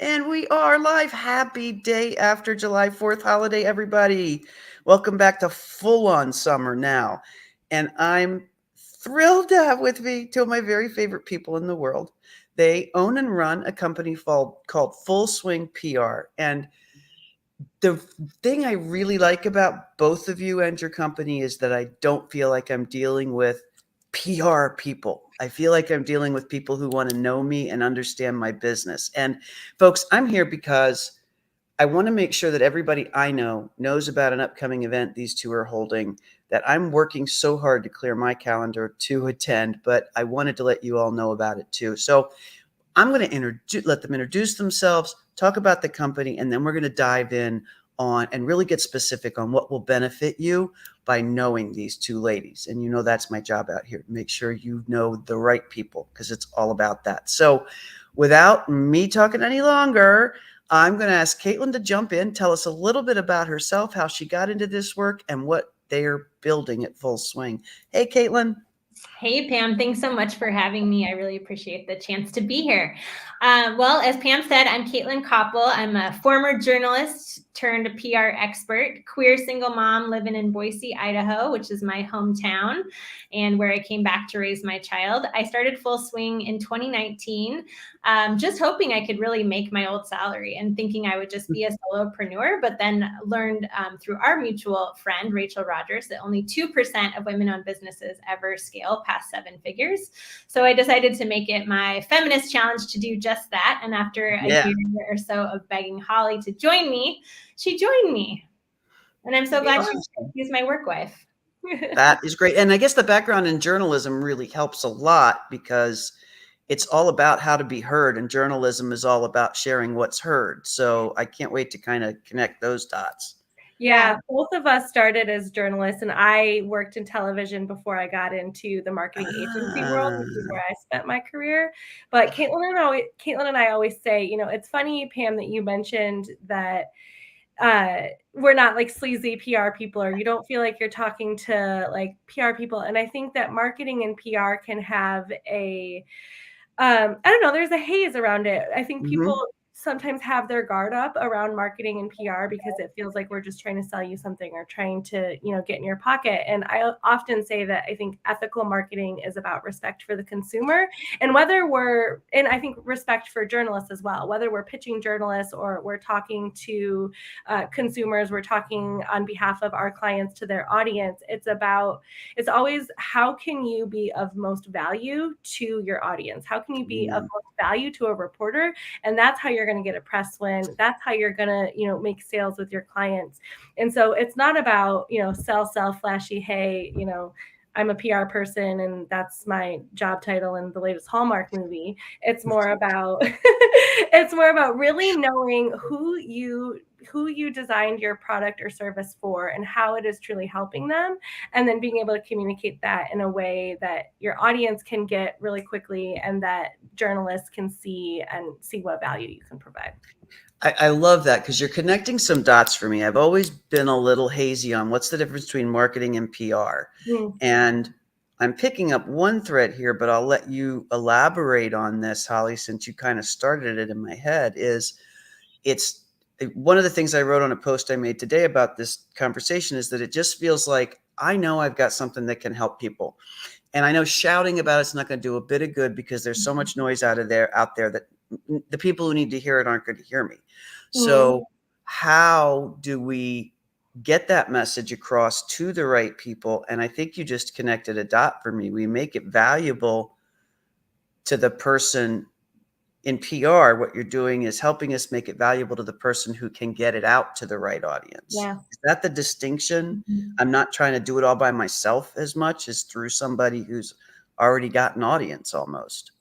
And we are live. Happy day after July 4th holiday, everybody. Welcome back to full on summer now. And I'm thrilled to have with me two of my very favorite people in the world. They own and run a company called Full Swing PR. And the thing I really like about both of you and your company is that I don't feel like I'm dealing with PR people. I feel like I'm dealing with people who want to know me and understand my business. And folks, I'm here because I want to make sure that everybody I know knows about an upcoming event these two are holding that I'm working so hard to clear my calendar to attend, but I wanted to let you all know about it too. So I'm going to let them introduce themselves, talk about the company, and then we're going to dive in on and really get specific on what will benefit you by knowing these two ladies. And that's my job out here, to make sure you know the right people, because it's all about that. So without me talking any longer, I'm going to ask Caitlin to jump in, tell us a little bit about herself, how she got into this work, and what they're building at Full Swing. Hey, Caitlin. Hey, Pam, thanks so much for having me. I really appreciate the chance to be here. Well, as Pam said, I'm Caitlin Copple. I'm a former journalist turned PR expert, queer single mom living in Boise, Idaho, which is my hometown and where I came back to raise my child. I started Full Swing in 2019, just hoping I could really make my old salary and thinking I would just be a solopreneur, but then learned through our mutual friend, Rachel Rogers, that only 2% of women-owned businesses ever scale past 7 figures. So I decided to make it my feminist challenge to do just that. And after a year or so of begging Holly to join me, she joined me. And I'm so glad she's my work wife. That is great. And I guess the background in journalism really helps a lot, because it's all about how to be heard, and journalism is all about sharing what's heard. So I can't wait to kind of connect those dots. Yeah, both of us started as journalists, and I worked in television before I got into the marketing agency world, which is where I spent my career. But Caitlin and I always say, it's funny, Pam, that you mentioned that we're not like sleazy PR people, or you don't feel like you're talking to like PR people. And I think that marketing and PR can have I don't know, there's a haze around it. I think people sometimes have their guard up around marketing and PR because it feels like we're just trying to sell you something or trying to, get in your pocket. And I often say that I think ethical marketing is about respect for the consumer, and and I think respect for journalists as well, whether we're pitching journalists or we're talking to consumers, we're talking on behalf of our clients to their audience. It's always, how can you be of most value to your audience? How can you be of most value to a reporter? And that's how you're going to get a press win. That's how you're going to, make sales with your clients. And so it's not about, sell, flashy, hey, I'm a PR person and that's my job title in the latest Hallmark movie. It's more about really knowing who you designed your product or service for and how it is truly helping them, and then being able to communicate that in a way that your audience can get really quickly and that journalists can see what value you can provide. I love that, because you're connecting some dots for me. I've always been a little hazy on what's the difference between marketing and PR. And I'm picking up one thread here, but I'll let you elaborate on this, Holly, since you kind of started it in my head. It's one of the things I wrote on a post I made today about this conversation is that it just feels like I know I've got something that can help people. And I know shouting about it's not going to do a bit of good, because there's so much noise out there that the people who need to hear it aren't going to hear me. So how do we get that message across to the right people? And I think you just connected a dot for me. We make it valuable to the person in PR. What you're doing is helping us make it valuable to the person who can get it out to the right audience. Yeah. Is that the distinction? I'm not trying to do it all by myself as much as through somebody who's already got an audience almost.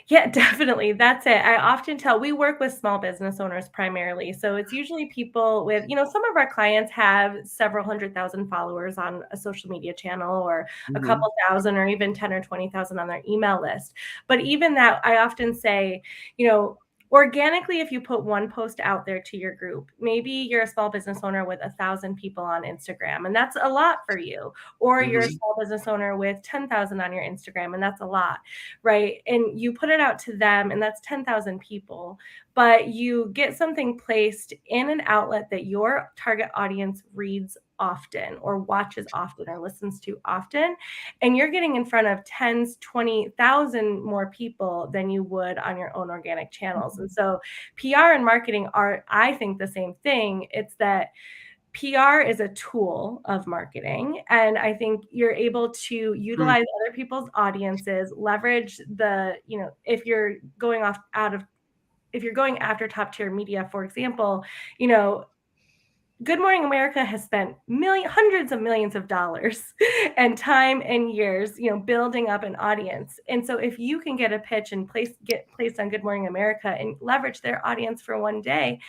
Yeah, definitely. That's it. I often tell, we work with small business owners primarily. So it's usually people with, some of our clients have several 100,000 followers on a social media channel, or a couple thousand, or even 10 or 20,000 on their email list. But even that, I often say, organically, if you put one post out there to your group, maybe you're a small business owner with 1,000 people on Instagram, and that's a lot for you. Or you're a small business owner with 10,000 on your Instagram, and that's a lot, right? And you put it out to them, and that's 10,000 people, but you get something placed in an outlet that your target audience reads often or watches often or listens to often, and you're getting in front of tens, 20,000 more people than you would on your own organic channels. And so PR and marketing are, I think, the same thing. It's that PR is a tool of marketing. And I think you're able to utilize other people's audiences, leverage the, if you're going if you're going after top tier media, for example, Good Morning America has spent hundreds of millions of dollars and time and years, building up an audience. And so if you can get a pitch and get placed on Good Morning America and leverage their audience for one day,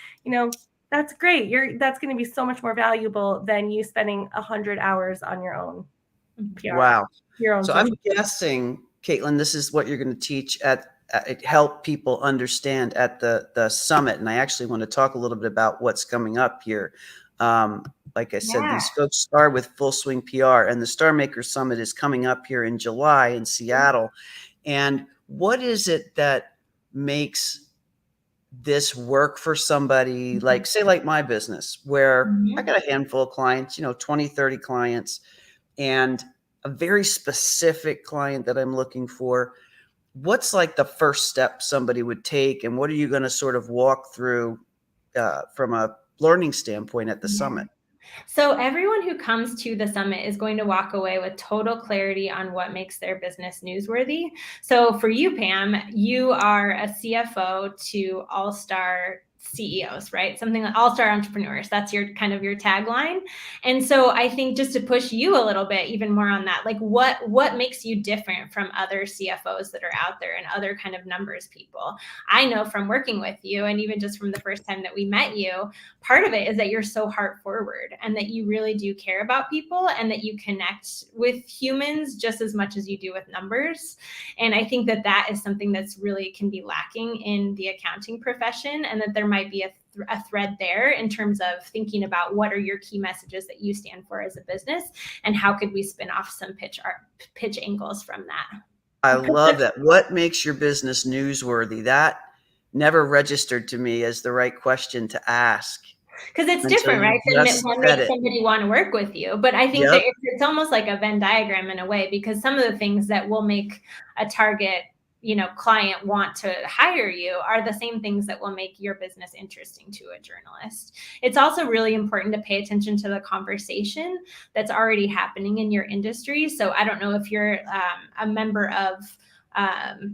that's great. That's going to be so much more valuable than you spending 100 hours on your own PR. Wow. Your own so I'm guessing, Caitlin, this is what you're going to teach help people understand at the summit. And I actually want to talk a little bit about what's coming up here. Like I said, these folks start with Full Swing PR, and the Star Maker Summit is coming up here in July in Seattle. And what is it that makes this work for somebody like, say, like my business, where I got a handful of clients, 20, 30 clients, and a very specific client that I'm looking for? What's like the first step somebody would take, and what are you going to sort of walk through from a learning standpoint at the summit? So everyone who comes to the summit is going to walk away with total clarity on what makes their business newsworthy. So for you, Pam, you are a CFO to all-star CEOs, right? Something like all-star entrepreneurs. That's your kind of your tagline. And so I think just to push you a little bit even more on that, like what makes you different from other CFOs that are out there and other kind of numbers people? I know from working with you, and even just from the first time that we met you, part of it is that you're so heart forward and that you really do care about people and that you connect with humans just as much as you do with numbers. And I think that is something that's really can be lacking in the accounting profession, and that there might be a thread there in terms of thinking about what are your key messages that you stand for as a business, and how could we spin off some pitch angles from that. I love that. What makes your business newsworthy? That never registered to me as the right question to ask. Because it's different, right? What makes somebody want to work with you. But I think that it's almost like a Venn diagram in a way, because some of the things that will make a target client want to hire you are the same things that will make your business interesting to a journalist. It's also really important to pay attention to the conversation that's already happening in your industry. So I don't know if you're a member of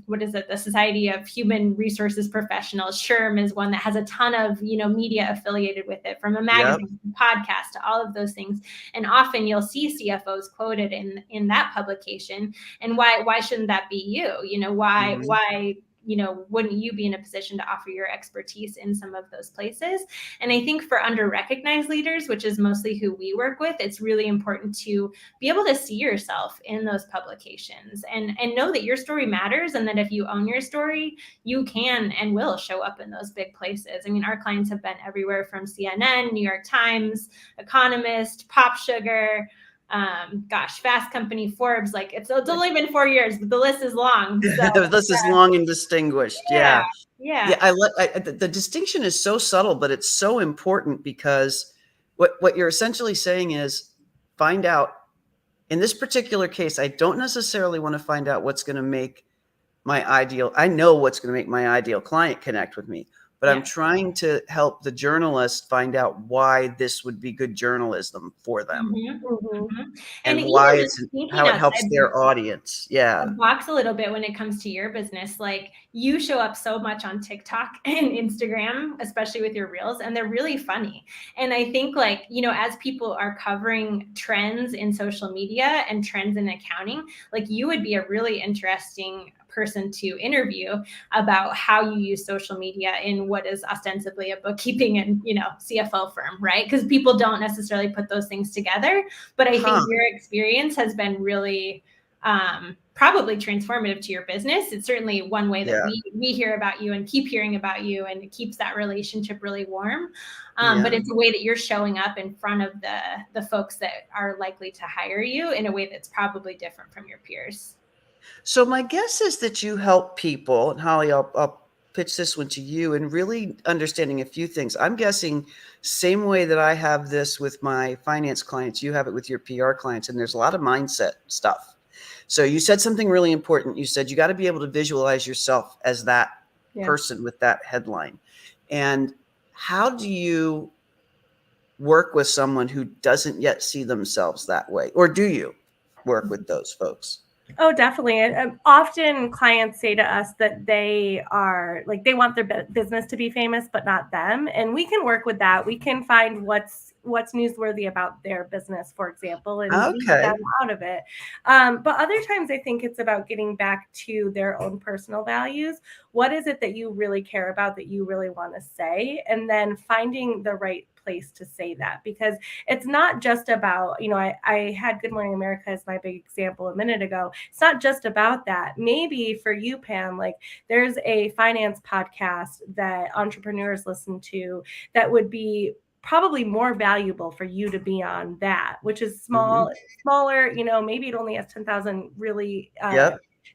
the Society of Human Resources Professionals. SHRM is one that has a ton of, media affiliated with it, from a magazine, podcast, to all of those things. And often you'll see CFOs quoted in that publication. And why shouldn't that be you? Why wouldn't you be in a position to offer your expertise in some of those places? And I think for under-recognized leaders, which is mostly who we work with, it's really important to be able to see yourself in those publications and know that your story matters, and that if you own your story, you can and will show up in those big places. I mean, our clients have been everywhere from CNN, New York Times, Economist, Pop Sugar, Fast Company, Forbes. Like it's only been 4 years, but the list is long. So, the list is long and distinguished. Yeah. The distinction is so subtle, but it's so important, because what you're essentially saying is find out. In this particular case, I don't necessarily want to find out what's going to make I know what's going to make my ideal client connect with me, but I'm trying to help the journalist find out why this would be good journalism for them, and why how it helps their audience. Box a little bit when it comes to your business. Like, you show up so much on TikTok and Instagram, especially with your reels, and they're really funny. And I think, as people are covering trends in social media and trends in accounting, like, you would be a really interesting person to interview about how you use social media in what is ostensibly a bookkeeping and CFO firm, right? Because people don't necessarily put those things together. But I think your experience has been really probably transformative to your business. It's certainly one way that Yeah. we hear about you and keep hearing about you, and it keeps that relationship really warm. Yeah. But it's a way that you're showing up in front of the folks that are likely to hire you in a way that's probably different from your peers. So my guess is that you help people, and Holly, I'll pitch this one to you, and really understanding a few things. I'm guessing same way that I have this with my finance clients, you have it with your PR clients, and there's a lot of mindset stuff. So you said something really important. You said you got to be able to visualize yourself as that person with that headline. And how do you work with someone who doesn't yet see themselves that way? Or do you work with those folks? Oh, definitely. Often clients say to us that they are like, they want their business to be famous, but not them. And we can work with that. We can find what's newsworthy about their business, for example, and leave them out of it. But other times I think it's about getting back to their own personal values. What is it that you really care about, that you really want to say? And then finding the right place to say that, because it's not just about, I had Good Morning America as my big example a minute ago. It's not just about that. Maybe for you, Pam, like there's a finance podcast that entrepreneurs listen to that would be probably more valuable for you to be on that, which is smaller, maybe it only has 10,000 really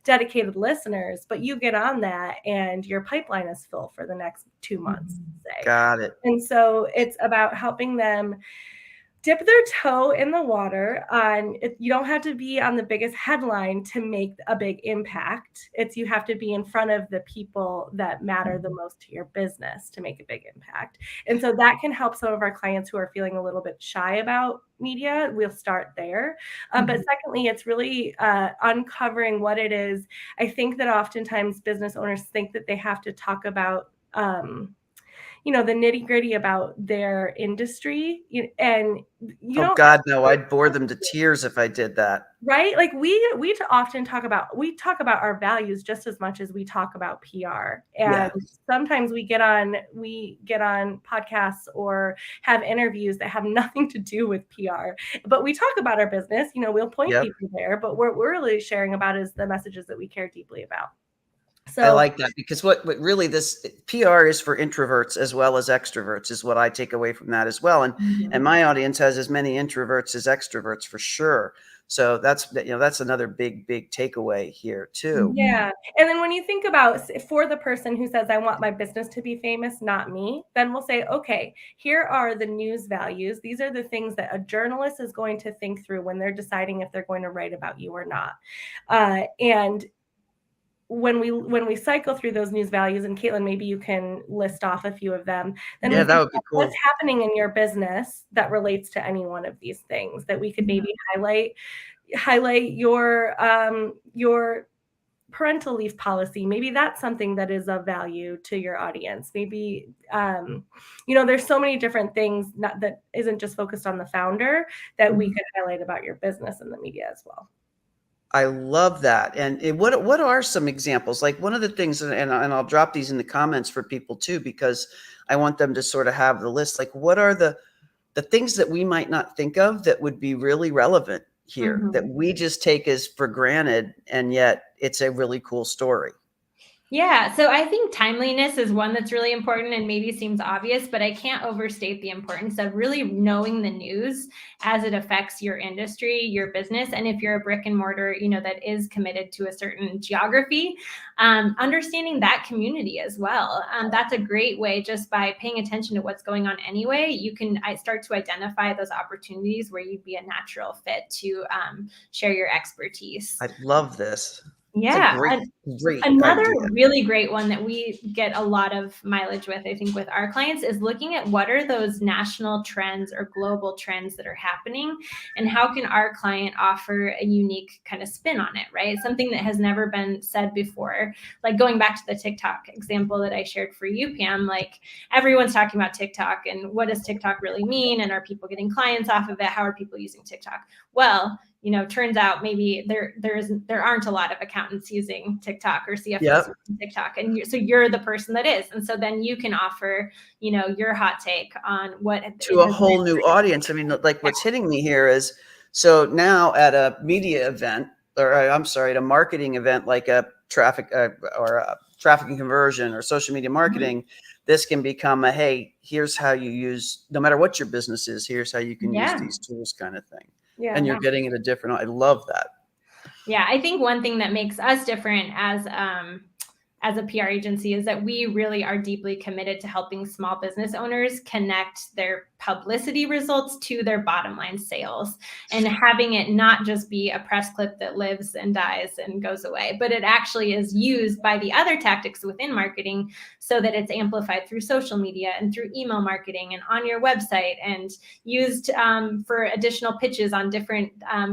dedicated listeners, but you get on that and your pipeline is full for the next 2 months. Say. Got it. And so it's about helping them dip their toe in the water on it. You don't have to be on the biggest headline to make a big impact. You have to be in front of the people that matter the most to your business to make a big impact. And so that can help some of our clients who are feeling a little bit shy about media. We'll start there. But secondly, it's really uncovering what it is. I think that oftentimes business owners think that they have to talk about the nitty gritty about their industry, and you don't. God, no! I'd bore them to tears if I did that. Right? Like we often talk about our values just as much as we talk about PR. And sometimes we get on podcasts or have interviews that have nothing to do with PR, but we talk about our business. We'll point people there, but what we're really sharing about is the messages that we care deeply about. So I like that, because what really this PR is for introverts as well as extroverts is what I take away from that as well. And my audience has as many introverts as extroverts for sure. So that's another big takeaway here too. Yeah. And then when you think about, for the person who says, I want my business to be famous, not me, then we'll say, okay, here are the news values. These are the things that a journalist is going to think through when they're deciding if they're going to write about you or not. And when we cycle through those news values, and Caitlin, maybe you can list off a few of them, then that would be cool. What's happening in your business that relates to any one of these things that we could maybe highlight your parental leave policy. Maybe that's something that is of value to your audience. Maybe, there's so many different things that isn't just focused on the founder that we could highlight about your business in the media as well. I love that. And what are some examples? Like one of the things, and I'll drop these in the comments for people too, because I want them to sort of have the list. Like what are the things that we might not think of that would be really relevant here, that we just take as for granted, and yet it's a really cool story? Yeah, so I think timeliness is one that's really important and maybe seems obvious, but I can't overstate the importance of really knowing the news as it affects your industry, your business. And if you're a brick and mortar, that is committed to a certain geography, understanding that community as well. That's a great way, just by paying attention to what's going on anyway, you can start to identify those opportunities where you'd be a natural fit to share your expertise. I love this. Yeah. Great Another idea. really great one that we get a lot of mileage with, I think, with our clients is looking at what are those national trends or global trends that are happening, and how can our client offer a unique kind of spin on it, right? Something that has never been said before. Like going back to the TikTok example that I shared for you, Pam, like everyone's talking about TikTok and what does TikTok really mean? And are people getting clients off of it? How are people using TikTok? Well, turns out maybe there aren't a lot of accountants using TikTok or CFOs using TikTok, and so you're the person that is, and so then you can offer your hot take on what to a whole new audience. I mean, like what's hitting me here is, so now at a media event, or I'm sorry, at a marketing event like a traffic or a traffic and conversion or social media marketing, this can become a, hey, here's how you use, no matter what your business is, here's how you can use these tools kind of thing. Yeah. And you're getting it a different, I love that. Yeah, I think one thing that makes us different as a PR agency is that we really are deeply committed to helping small business owners connect their publicity results to their bottom line sales, and having it not just be a press clip that lives and dies and goes away, but it actually is used by the other tactics within marketing so that it's amplified through social media and through email marketing and on your website, and used for additional pitches on different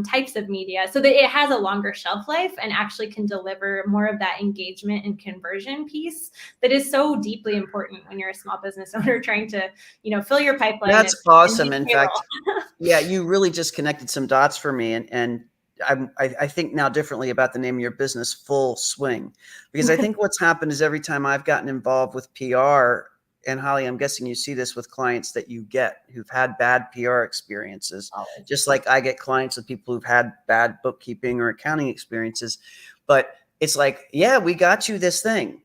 types of media, so that it has a longer shelf life and actually can deliver more of that engagement and conversion piece that is so deeply important when you're a small business owner trying to, fill your pipeline. That's awesome. In fact, yeah, you really just connected some dots for me. And I think now differently about the name of your business, Full Swing, because I think what's happened is every time I've gotten involved with PR, and Holly, I'm guessing you see this with clients that you get who've had bad PR experiences, just like I get clients with people who've had bad bookkeeping or accounting experiences. But it's like, yeah, we got you this thing.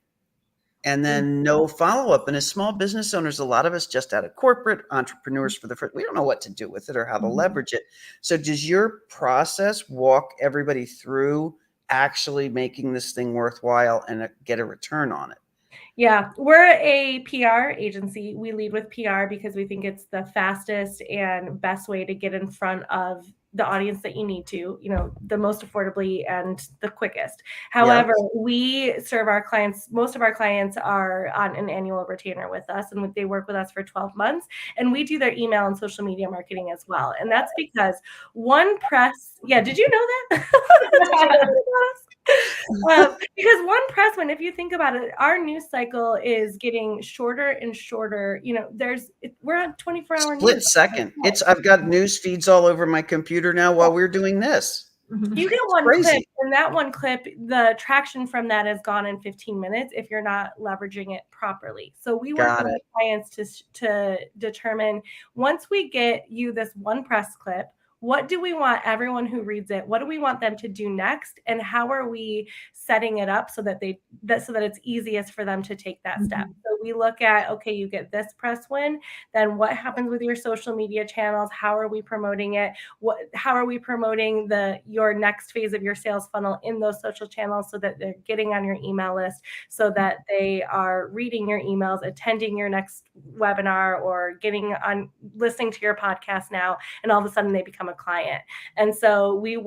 And then no follow-up. And as small business owners, a lot of us just out of corporate entrepreneurs for the first, we don't know what to do with it or how to leverage it. So does your process walk everybody through actually making this thing worthwhile and get a return on it? Yeah, we're a PR agency. We lead with PR because we think it's the fastest and best way to get in front of the audience that you need to, the most affordably and the quickest. However, we serve our clients. Most of our clients are on an annual retainer with us, and they work with us for 12 months. And we do their email and social media marketing as well. And that's because one press, did you know that? Because one press win, if you think about it, our news cycle is getting shorter and shorter. We're on 24-hour split news. Second. I've got news feeds all over my computer now while we're doing this. You get one clip, and that one clip, the traction from that is gone in 15 minutes if you're not leveraging it properly. So we work with clients to determine, once we get you this one press clip, what do we want everyone who reads it? What do we want them to do next? And how are we setting it up so that it's easiest for them to take that step? So we look at, okay, you get this press win, then what happens with your social media channels? How are we promoting it? How are we promoting your next phase of your sales funnel in those social channels so that they're getting on your email list, so that they are reading your emails, attending your next webinar, or listening to your podcast now, and all of a sudden they become a client. And so we've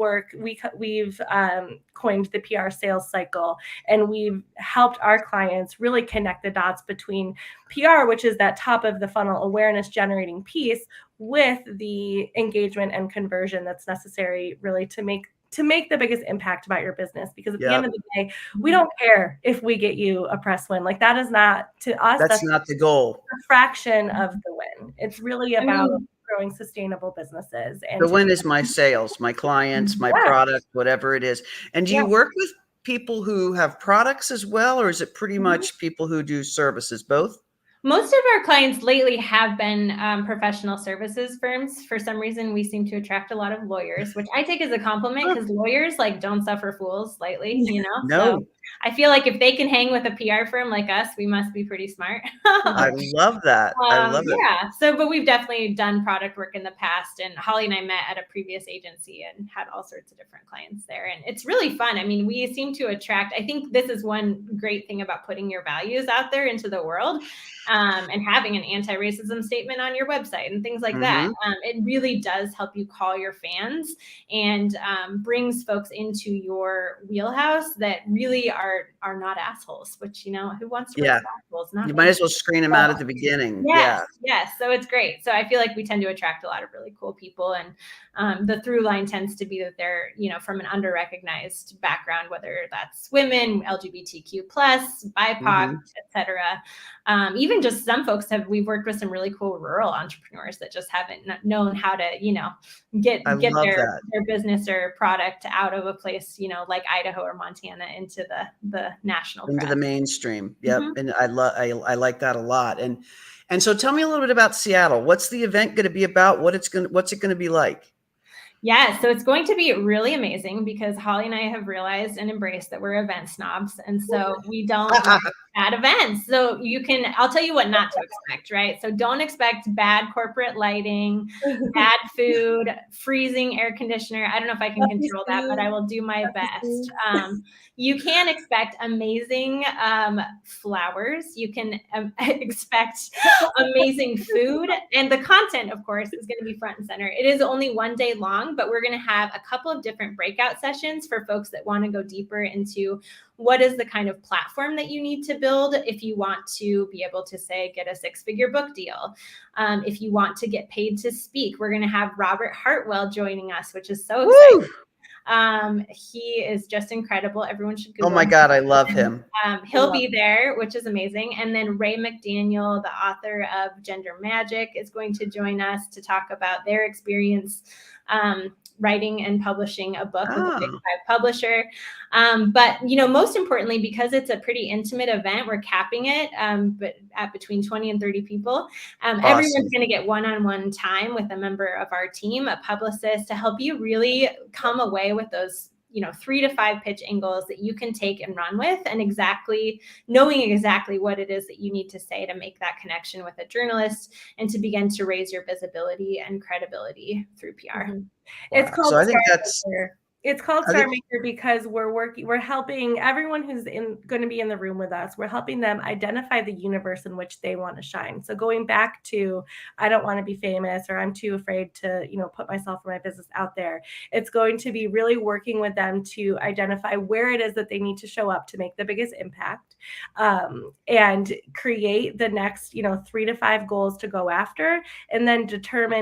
coined the PR sales cycle, and we've helped our clients really connect the dots between PR, which is that top of the funnel awareness generating piece, with the engagement and conversion that's necessary really to make the biggest impact about your business. Because at the end of the day, we don't care if we get you a press win. Like, that is not, to us, that's not the goal. A fraction of the win. It's really about growing sustainable businesses. And the win is my sales, my clients, my product, whatever it is. And do you work with people who have products as well, or is it pretty much people who do services, both? Most of our clients lately have been professional services firms. For some reason, we seem to attract a lot of lawyers, which I take as a compliment, because lawyers don't suffer fools lightly, No. So I feel like if they can hang with a PR firm like us, we must be pretty smart. I love that. I love it. Yeah. So, but we've definitely done product work in the past, and Holly and I met at a previous agency and had all sorts of different clients there. And it's really fun. I mean, we seem to attract, I think this is one great thing about putting your values out there into the world, and having an anti-racism statement on your website and things like that. It really does help you call your fans, and brings folks into your wheelhouse that really are not assholes, which, who wants to be assholes? You might as well screen them out at the beginning. Yes. So it's great. So I feel like we tend to attract a lot of really cool people, and the through line tends to be that they're, from an under-recognized background, whether that's women, LGBTQ+, BIPOC, etc. Even just some folks we've worked with some really cool rural entrepreneurs that just haven't known how to, get their business or product out of a place, like Idaho or Montana into the national into press. the mainstream. And I like that a lot. And so tell me a little bit about Seattle. What's the event going to be about? What's it going to be like? Yeah, so it's going to be really amazing because Holly and I have realized and embraced that we're event snobs. And so we don't like bad events. So I'll tell you what not to expect, right? So don't expect bad corporate lighting, bad food, freezing air conditioner. I don't know if I can control that, but I will do my best. You can expect amazing flowers. You can expect amazing food. And the content, of course, is going to be front and center. It is only one day long, but we're going to have a couple of different breakout sessions for folks that want to go deeper into what is the kind of platform that you need to build if you want to be able to, say, get a 6-figure book deal. If you want to get paid to speak, we're going to have Robert Hartwell joining us, which is so exciting. He is just incredible. Everyone should Google Oh my God, I love him. He'll be there, which is amazing. And then Ray McDaniel, the author of Gender Magic, is going to join us to talk about their experience writing and publishing a book with a Big 5 publisher. But, most importantly, because it's a pretty intimate event, we're capping it but at between 20 and 30 people. Awesome. Everyone's going to get one-on-one time with a member of our team, a publicist, to help you really come away with those 3 to 5 pitch angles that you can take and run with, and knowing exactly what it is that you need to say to make that connection with a journalist and to begin to raise your visibility and credibility through PR. Mm-hmm. Wow. It's called It's called Star Maker because we're helping everyone who's going to be in the room with us. We're helping them identify the universe in which they want to shine. So going back to, I don't want to be famous, or I'm too afraid to, put myself or my business out there. It's going to be really working with them to identify where it is that they need to show up to make the biggest impact, and create the next, 3 to 5 goals to go after, and then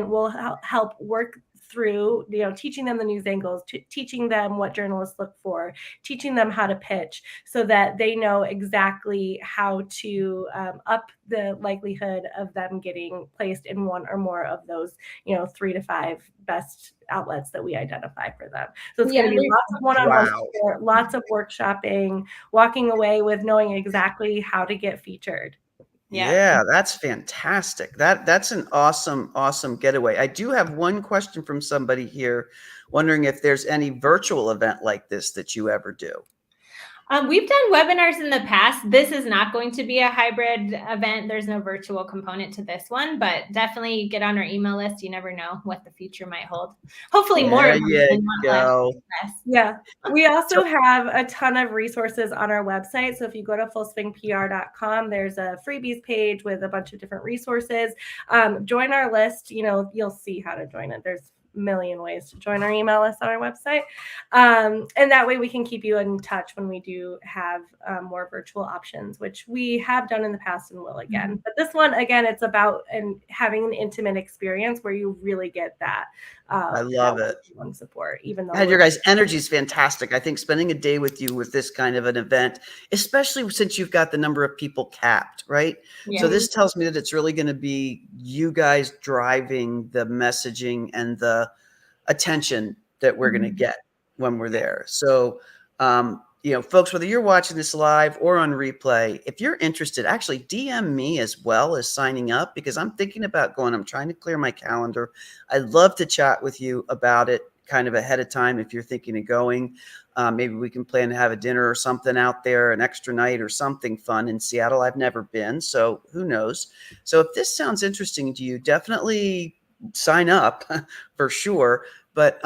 we'll help work through, teaching them the news angles, teaching them what journalists look for, teaching them how to pitch so that they know exactly how to up the likelihood of them getting placed in one or more of those, 3 to 5 best outlets that we identify for them. So it's going to be lots of one-on-one support, lots of workshopping, walking away with knowing exactly how to get featured. Yeah, that's fantastic. That's an awesome getaway. I do have one question from somebody here wondering if there's any virtual event like this that you ever do. We've done webinars in the past. This is not going to be a hybrid event. There's no virtual component to this one, but definitely get on our email list. You never know what the future might hold. Hopefully more. There you go. Yeah. We also have a ton of resources on our website. So if you go to fullswingpr.com, there's a freebies page with a bunch of different resources. Join our list. You'll see how to join it. There's million ways to join our email list on our website. And that way we can keep you in touch when we do have more virtual options, which we have done in the past and will again. But this one, again, it's about having an intimate experience where you really get that. I love it. Support, even though your guys' energy is fantastic. I think spending a day with you with this kind of an event, especially since you've got the number of people capped, right? Yeah. So this tells me that it's really going to be you guys driving the messaging and the attention that we're going to get when we're there. So, folks, whether you're watching this live or on replay, if you're interested, actually DM me as well as signing up, because I'm thinking about going. I'm trying to clear my calendar. I'd love to chat with you about it kind of ahead of time if you're thinking of going. Maybe we can plan to have a dinner or something out there, an extra night or something fun in Seattle. I've never been, so who knows? So if this sounds interesting to you, definitely sign up for sure. But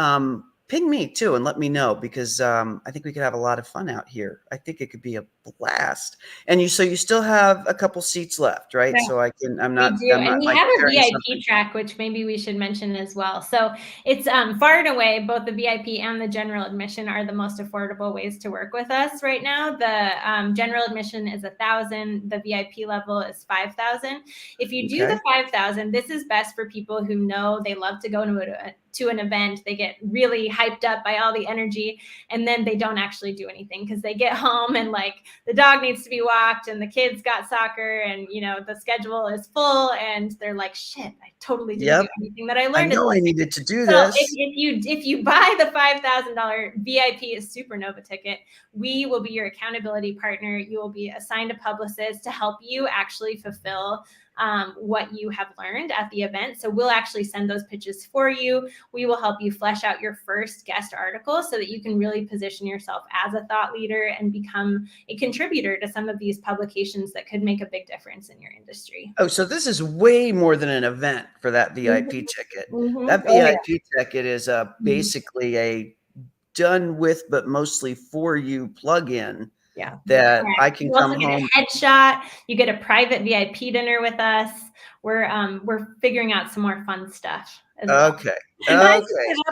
ping me too and let me know, because I think we could have a lot of fun out here. I think it could be a blast. And you still have a couple seats left, right? Yeah. So I'm not we have a VIP track, which maybe we should mention as well. So it's far and away, both the VIP and the general admission are the most affordable ways to work with us right now. The general admission is $1,000. The VIP level is $5,000. If you do the $5,000, this is best for people who know they love to go to an event. They get really hyped up by all the energy, and then they don't actually do anything because they get home and the dog needs to be walked and the kids got soccer and, the schedule is full and they're like, shit, I totally didn't do anything that I learned. I know I needed to do so this. If you buy the $5,000 VIP Supernova ticket, we will be your accountability partner. You will be assigned a publicist to help you actually fulfill what you have learned at the event. So we'll actually send those pitches for you. We will help you flesh out your first guest article so that you can really position yourself as a thought leader and become a contributor to some of these publications that could make a big difference in your industry. Oh, so this is way more than an event for that VIP ticket. That VIP ticket is basically a done with, but mostly for you plug-in. Yeah. That I can come home. You also get a headshot. You get a private VIP dinner with us. We're figuring out some more fun stuff. Okay. A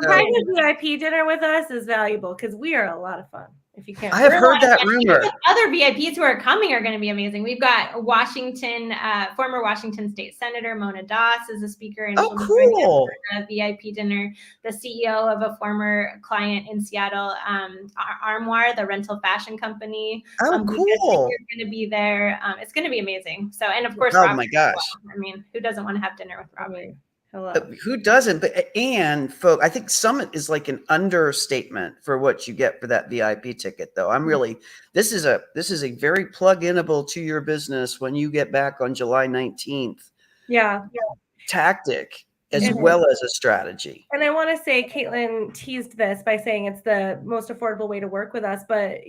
private VIP dinner with us is valuable because we are a lot of fun. If you can't, I have heard that rumor. Other VIPs who are coming are going to be amazing. We've got former Washington State Senator Mona Doss is a speaker, and cool. A VIP dinner. The CEO of a former client in Seattle, Armoire, the rental fashion company. Cool. You're going to be there. It's going to be amazing. So, and of course, Robert, my gosh. I mean, who doesn't want to have dinner with Robert? Hello. Who doesn't? And folks, I think Summit is like an understatement for what you get for that VIP ticket, though. This is a very plug-inable to your business when you get back on July 19th. Yeah. Tactic as well as a strategy. And I want to say, Caitlin teased this by saying it's the most affordable way to work with us, but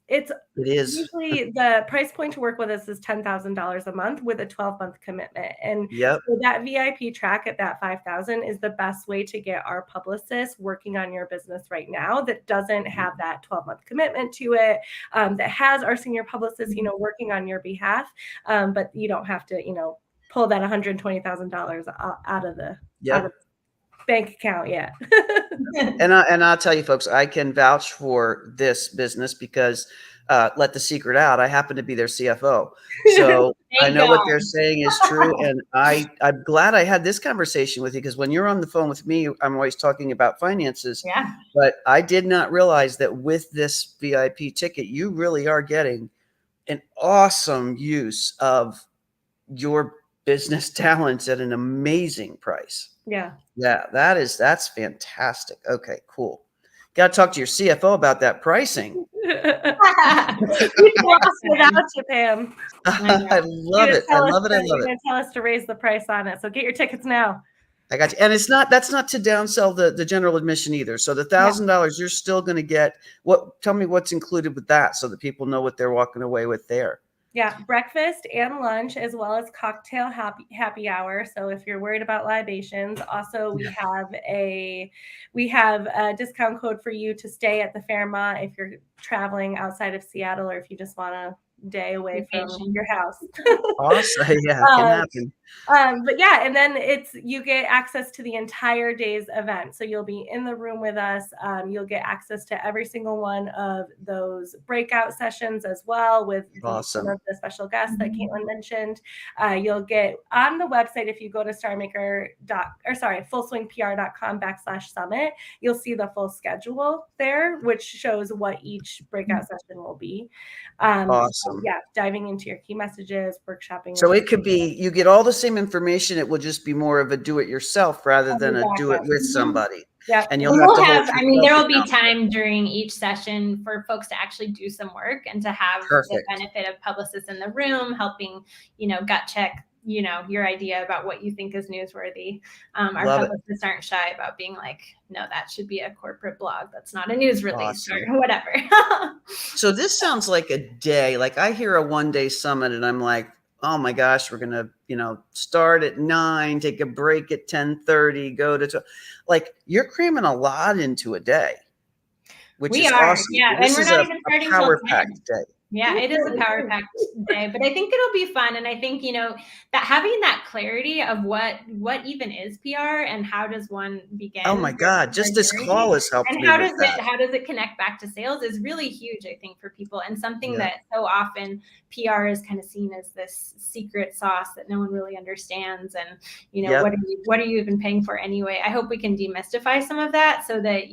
it is usually the price point to work with us is $10,000 a month with a 12-month commitment. And so that VIP track at that $5,000 is the best way to get our publicist working on your business right now that doesn't have that 12-month commitment to it, that has our senior publicist, working on your behalf. But you don't have to, pull that $120,000 out of the bank account yet. and I'll tell you, folks, I can vouch for this business because let the secret out. I happen to be their CFO, so I know what they're saying is true. And I'm glad I had this conversation with you because when you're on the phone with me, I'm always talking about finances. Yeah. But I did not realize that with this VIP ticket, you really are getting an awesome use of your business talents at an amazing price. Yeah. That's fantastic. Okay, cool. Got to talk to your CFO about that pricing. We'd lost without you, Pam. I love it. I love it. You're going to tell us to raise the price on it. So get your tickets now. I got you. And that's not to downsell the general admission either. So the $1,000, you're still going to get tell me what's included with that so that people know what they're walking away with there. Yeah, breakfast and lunch, as well as cocktail happy hour. So if you're worried about libations, also we have a discount code for you to stay at the Fairmont if you're traveling outside of Seattle or if you just want to day away from your house. Awesome. Yeah, it can happen. But yeah, and then you get access to the entire day's event. So you'll be in the room with us. You'll get access to every single one of those breakout sessions as well with some of the special guests that Caitlin mentioned. You'll get on the website, if you go to fullswingpr.com/summit, you'll see the full schedule there, which shows what each breakout session will be. Awesome. Yeah, diving into your key messages, workshopping. So it could be, you get all the same information. It will just be more of a do it yourself rather than a do it with somebody. Yeah. And there will be time during each session for folks to actually do some work and to have the benefit of publicists in the room helping, gut check, your idea about what you think is newsworthy. Our publicists aren't shy about being like, no, that should be a corporate blog. That's not a news release or whatever. So this sounds like a day. Like I hear a one-day summit and I'm like, oh my gosh, we're going to, start at 9, take a break at 10:30, go to 12. Like you're cramming a lot into a day, which is awesome. Yeah. This and we're not even starting till 10. Power-packed day. Yeah, it is a power-packed day, but I think it'll be fun. And I think, that having that clarity of what even is PR and how does one begin. Oh my God, just this call has helped me with that. How does it connect back to sales is really huge, I think, for people. And something that so often PR is kind of seen as this secret sauce that no one really understands. And, what are you even paying for anyway? I hope we can demystify some of that so that,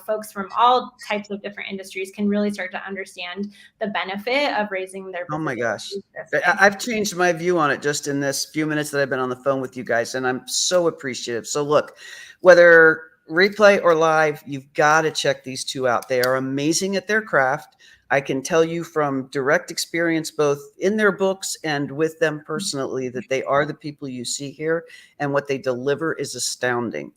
folks from all types of different industries can really start to understand the benefits benefit of raising their Oh my gosh. this way. I've changed my view on it just in this few minutes that I've been on the phone with you guys, and I'm so appreciative. So look, whether replay or live, you've got to check these two out. They are amazing at their craft. I can tell you from direct experience, both in their books and with them personally, that they are the people you see here, and what they deliver is astounding.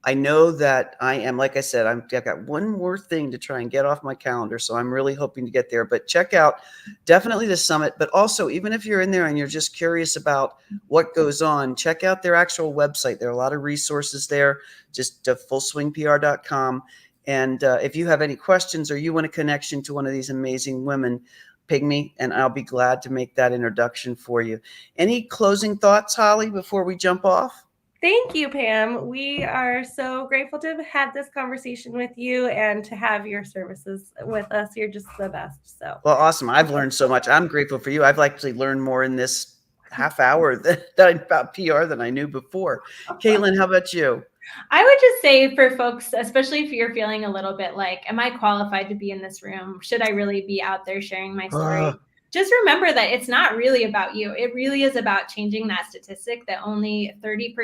I know that I am, like I said, I've got one more thing to try and get off my calendar, so I'm really hoping to get there. But check out definitely the summit, but also even if you're in there and you're just curious about what goes on, check out their actual website. There are a lot of resources there, just fullswingpr.com. And if you have any questions or you want a connection to one of these amazing women, ping me and I'll be glad to make that introduction for you. Any closing thoughts, Holly, before we jump off? Thank you, Pam. We are so grateful to have had this conversation with you and to have your services with us. You're just the best. So, well, awesome. I've learned so much. I'm grateful for you. I've actually learned more in this half hour about PR than I knew before. Caitlin, how about you? I would just say for folks, especially if you're feeling a little bit like, am I qualified to be in this room? Should I really be out there sharing my story? Just remember that it's not really about you. It really is about changing that statistic that only 30%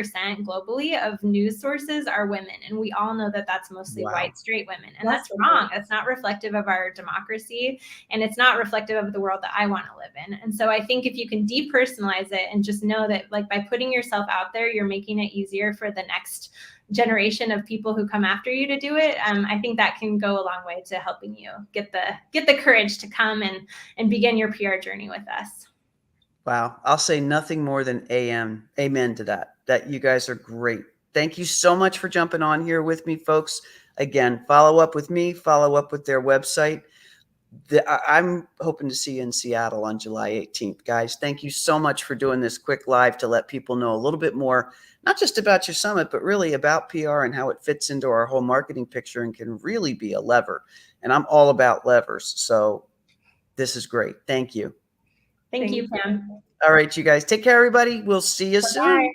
globally of news sources are women. And we all know that that's mostly white, straight women. And that's wrong. It's not reflective of our democracy. And it's not reflective of the world that I want to live in. And so I think if you can depersonalize it and just know that, like, by putting yourself out there, you're making it easier for the next generation of people who come after you to do it. I think that can go a long way to helping you get the courage to come and begin your PR journey with us. Wow. I'll say nothing more than amen to that you guys are great. Thank you so much for jumping on here with me, folks. Again, follow up with me, follow up with their website. I'm hoping to see you in Seattle on July 18th. Guys, thank you so much for doing this quick live to let people know a little bit more, not just about your summit, but really about PR and how it fits into our whole marketing picture and can really be a lever. And I'm all about levers. So this is great. Thank you. Thank you, Pam. All right, you guys. Take care, everybody. We'll see you soon.